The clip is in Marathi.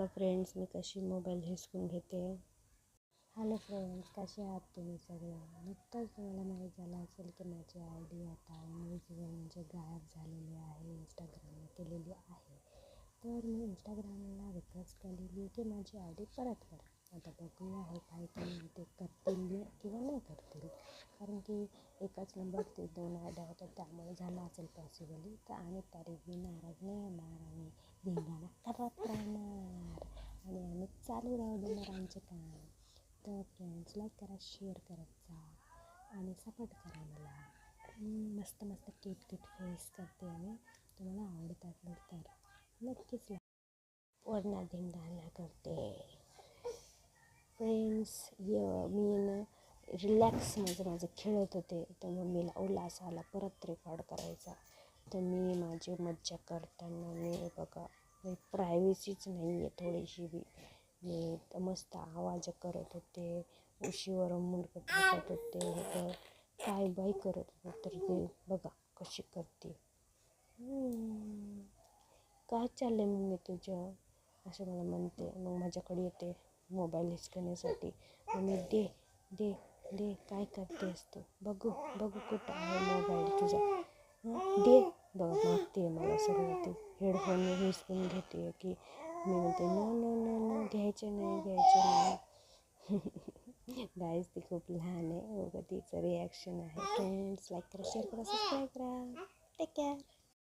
बघा फ्रेंड्स, मी कशी मोबाईल हिसकून घेते. हॅलो फ्रेंड्स, कसे आहात तुम्ही सगळे? नुकतंच तुम्हाला माहीत झालं असेल की माझी आय डी आता न्यूजवर म्हणजे गायब झालेली आहे, इंस्टाग्रामला केलेली आहे. तर मी इंस्टाग्रामला रिक्वेस्ट केलेली की माझी आय डी परत करा. आता बघूया होत आहे की ते करतील किंवा नाही करतील, कारण की एकाच नंबरचे 2 आयड्या होत्या, त्यामुळे झालं असेल पॉसिबली. तर आणि तरी मी नाराज नाही होणार आणि धिंगाणा करत राहणार आणि आम्ही चालू राहू देणार आमचे काम. तर फ्रेंड्स, लाईक करा, शेअर करत जा आणि सपोर्ट करा मला. मस्त मस्त क्यूट फेस करते आणि तुम्हाला आवडत असेल तर नक्कीच वरना धिंगाणा करते. फ्रेंड्स, मी रिलॅक्स माझं खेळत होते, तर मम्मीला उल्हास आला परत रेकॉर्ड करायचा. तर मी माझी मज्जा करताना मी बघा, प्रायव्हसीच नाही आहे थोडीशी बी. मी तर मस्त आवाज करत होते, उशीवर मुंडकं टाकत होते, तर काय बाई करत होते. तर ते बघा कशी करते. काय चाललं आहे मम्मी तुझं, असं मला म्हणते. मग माझ्याकडे येते मोबाईल हिसकण्यासाठी. मम्मी दे दे दे, काय करतेस तू, बघू कुठं आहे मोबाईल तुझा, दे. मागते मला सगळं. ते हेडफोन हिसकून घेते की मी म्हणते नो नो नो नो, घ्यायचे नाही. गाईज, ती खूप लहान आहे. बघा तिचं रिॲक्शन आहे. फ्रेंड्स, लाईक करा, शेअर करा, सबस्क्राईब करा. Take care.